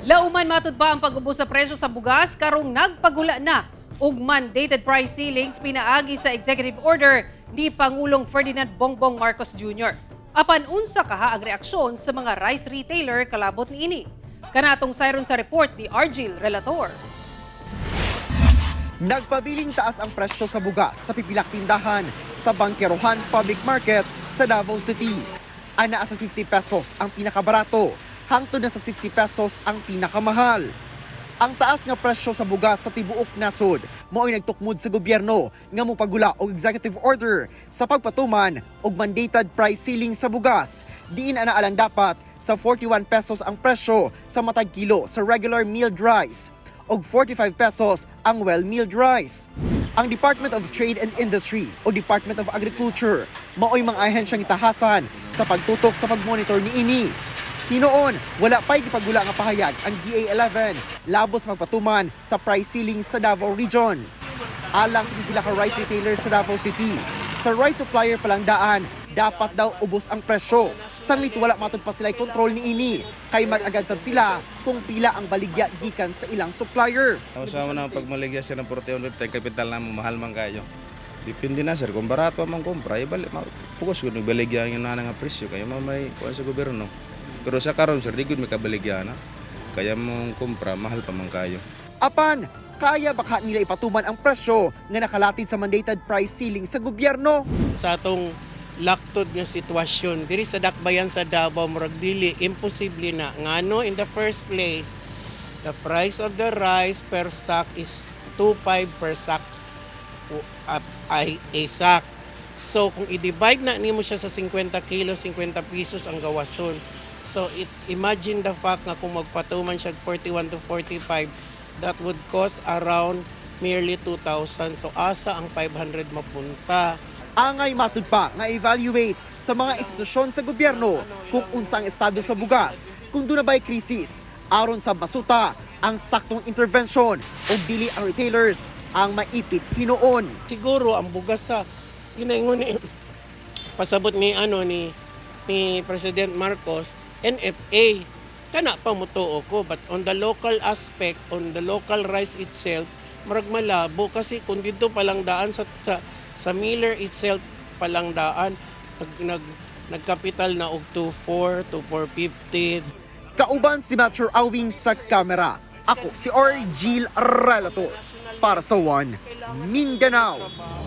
Lauman matud ba ang pag-ubos sa presyo sa bugas karong nagpagula na ug mandated price ceilings pinaagi sa executive order ni Pangulong Ferdinand Bongbong Marcos Jr. Apan unsa kaha ang reaksyon sa mga rice retailer kalabot niini? Kanatong sayron sa report ni Argil Relator. Nagpabiling taas ang presyo sa bugas sa pipilak tindahan sa Bangkerohan Public Market sa Davao City. Ana sa 50 pesos ang pinakabarato, hangtod na sa 60 pesos ang pinakamahal. Ang taas nga presyo sa bugas sa tibuok nasod mao'y nagtukmod sa gobyerno nga mopagula og executive order sa pagpatuman og mandated price ceiling sa bugas. Diin ana alang dapat sa 41 pesos ang presyo sa matag kilo sa regular milled rice og 45 pesos ang well-milled rice. Ang Department of Trade and Industry o Department of Agriculture mao'y mga ahensyang itahasan sa pagtutok sa pagmonitor niini. Hinoon, wala pa'y ipagula nga pahayag ang DA11 labos magpatuman sa price ceiling sa Davao Region. Alang sa pipila ka rice retailer sa Davao City, sa rice supplier palang daan, dapat daw ubos ang presyo. Sanglit wala matud pa sila'y kontrol ni ini, kay mag-agansab sila kung pila ang baligya gikan sa ilang supplier. Sama na pagmaligya sir ng 41 kapital na mahal man kayo. Depende na sir, kung barato ang kumpra, ibalik, pugos kung nagbaligya yung nga presyo, kaya mamay kuha sa gobyerno. Pero sa karon sir, di gud may kabaligya na. Kaya mong kumpra, mahal pa man kayo. Apan, kaya baka nila ipatuman ang presyo nga nakalatid sa mandated price ceiling sa gobyerno? Sa atong laktod nga sitwasyon diri sa dakbayan sa Davao murag dili imposible na ngano in the first place the price of the rice per sack is 2.5 per sack a sack. So kung i-divide na nimo siya sa 50 kilo 50 pesos ang gawason. So imagine the fact nga kung magpatuman siya 41 to 45 that would cost around merely 2,000. So asa ang 500 mapunta? Angay matud pa nga evaluate sa mga institusyon sa gobyerno kung unsang estado sa bugas, kung doon na ba'y krisis, aron sa masuta ang saktong intervention o dili ang retailers ang maipit hinoon. Siguro ang bugas sa ginaingon ni pasabot ni President Marcos, NFA kana pa mutuo ko, but on the local aspect, on the local rice itself, marag malabo kasi kung dito palang daan sa miller itself palang daan nagkapital na og 2.4 to 4.50. Kauban si Mature Awing sa kamera. Ako si Argil Relator para sa One Mindanao.